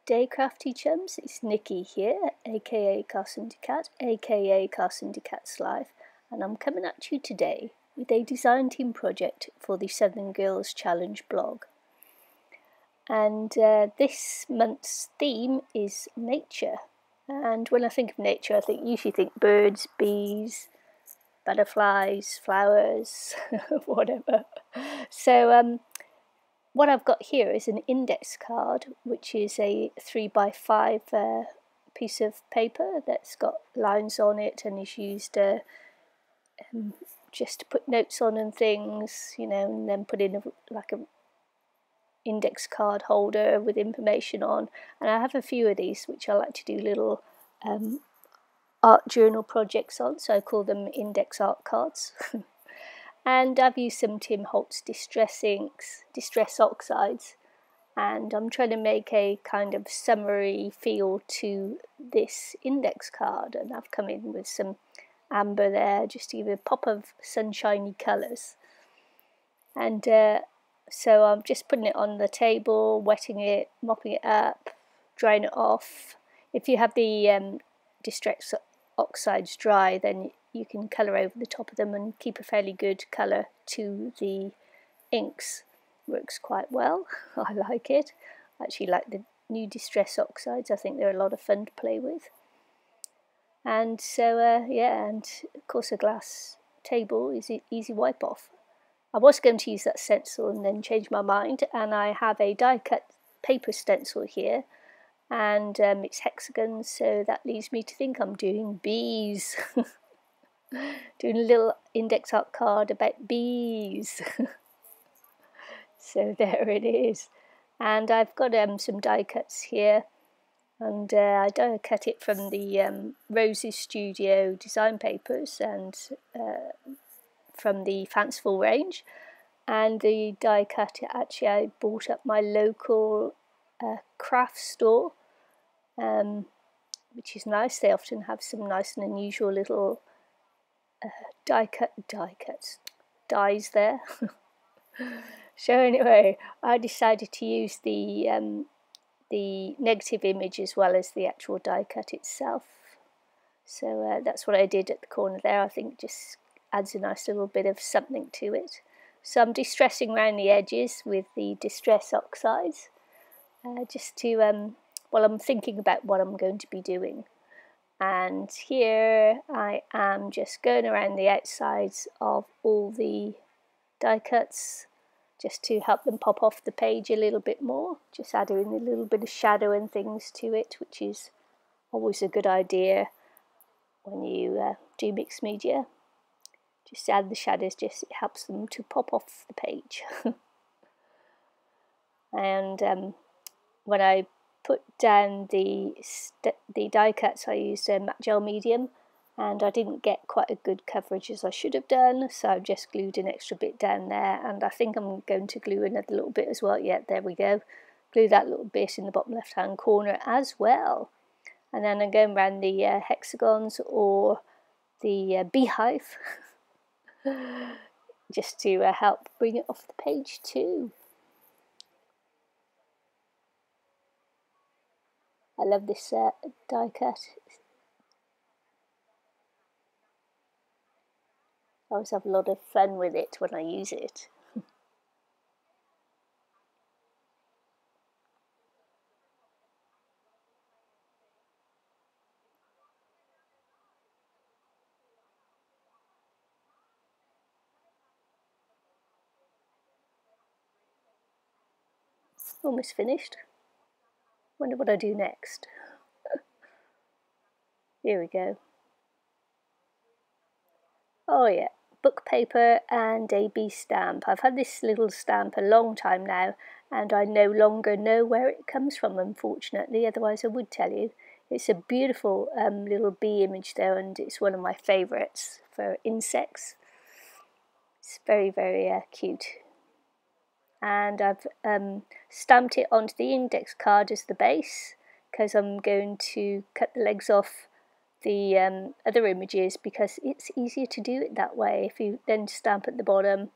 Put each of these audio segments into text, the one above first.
Day crafty chums, it's Nikki here, aka Car Syndicat, aka Car Syndicat's Life, and I'm coming at you today with a design team project for the Southern Girls Challenge blog. And this month's theme is nature. And when I think of nature, I usually think birds, bees, butterflies, flowers, whatever. So what I've got here is an index card, which is a 3x5 piece of paper that's got lines on it and is used just to put notes on and things, you know, and then put in like a index card holder with information on. And I have a few of these which I like to do little art journal projects on, so I call them index art cards. And I've used some Tim Holtz Distress inks, Distress Oxides, and I'm trying to make a kind of summery feel to this index card, and I've come in with some amber there just to give a pop of sunshiny colours. And so I'm just putting it on the table, wetting it, mopping it up, drying it off. If you have the Distress Oxides dry, then you can colour over the top of them and keep a fairly good colour to the inks. Works quite well. I like it. I actually like the new Distress Oxides. I think they're a lot of fun to play with. And so yeah, and of course a glass table is an easy wipe off. I was going to use that stencil and then change my mind, and I have a die cut paper stencil here, and it's hexagons, so that leads me to think I'm doing bees. Doing a little index art card about bees. So there it is. And I've got some die cuts here, and I die cut it from the Roses Studio design papers and from the Fanciful range. And the die cut, actually I bought up my local craft store, which is nice. They often have some nice and unusual little dies there. So anyway, I decided to use the negative image as well as the actual die cut itself. So that's what I did at the corner there. I think just adds a nice little bit of something to it. So I'm distressing around the edges with the Distress Oxides, just to, well, I'm thinking about what I'm going to be doing. And here I am just going around the outsides of all the die cuts, just to help them pop off the page a little bit more, just adding a little bit of shadow and things to it, which is always a good idea when you do mixed media. Just add the shadows, just it helps them to pop off the page. And when I put down the die cuts, I used a matte gel medium, and I didn't get quite a good coverage as I should have done, so I've just glued an extra bit down there, and I think I'm going to glue another little bit as well. Yeah, there we go. Glue that little bit in the bottom left hand corner as well. And then I'm going around the hexagons or the beehive just to help bring it off the page too. I love this die cut. I always have a lot of fun with it when I use it. Almost finished. Wonder what I do next. Here we go. Oh yeah, book paper and a bee stamp. I've had this little stamp a long time now, and I no longer know where it comes from, unfortunately, otherwise I would tell you. It's a beautiful little bee image though, and it's one of my favourites for insects. It's very, very cute. And I've stamped it onto the index card as the base, because I'm going to cut the legs off the other images, because it's easier to do it that way. If you then stamp at the bottom,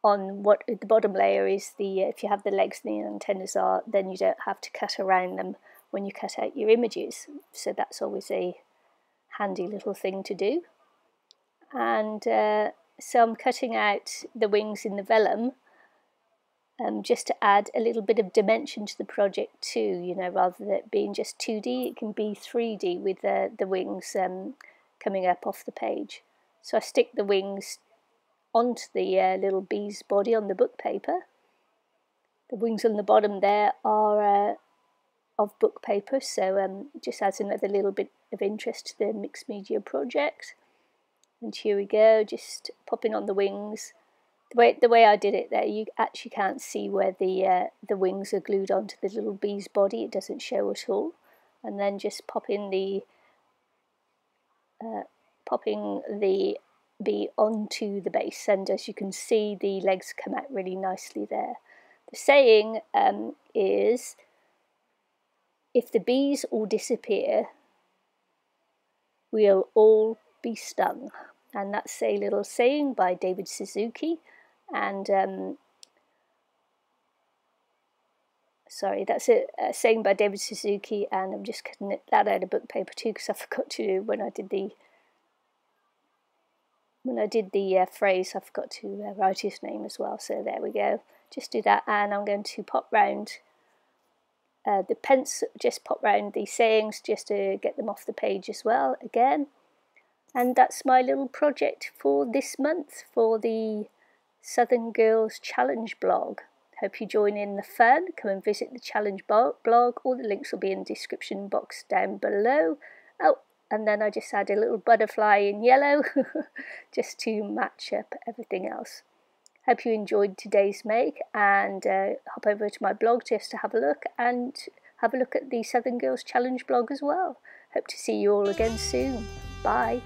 on what the bottom layer is the if you have the legs and the antennas are, then you don't have to cut around them when you cut out your images. So that's always a handy little thing to do. And so I'm cutting out the wings in the vellum just to add a little bit of dimension to the project too, you know, rather than it being just 2D, it can be 3D with the wings coming up off the page. So I stick the wings onto the little bee's body on the book paper. The wings on the bottom there are of book paper, so just adds another little bit of interest to the mixed media project. And here we go, just popping on the wings. The way I did it there, you actually can't see where the wings are glued onto the little bee's body. It doesn't show at all. And then just popping the bee onto the base, and as you can see, the legs come out really nicely there. The saying is, if the bees all disappear, we'll all be stung. And that's a little saying by David Suzuki. And sorry, that's a saying by David Suzuki, and I'm just cutting that out of book paper too, because I forgot to when I did the phrase, I forgot to write his name as well. So there we go. Just do that, and I'm going to pop round the pencil, just pop round the sayings just to get them off the page as well again. And that's my little project for this month for the Southern Girls Challenge blog. Hope you join in the fun. Come and visit the challenge blog. All the links will be in the description box down below. Oh, and then I just add a little butterfly in yellow just to match up everything else. Hope you enjoyed today's make, and hop over to my blog just to have a look, and have a look at the Southern Girls Challenge blog as well. Hope to see you all again soon. Bye.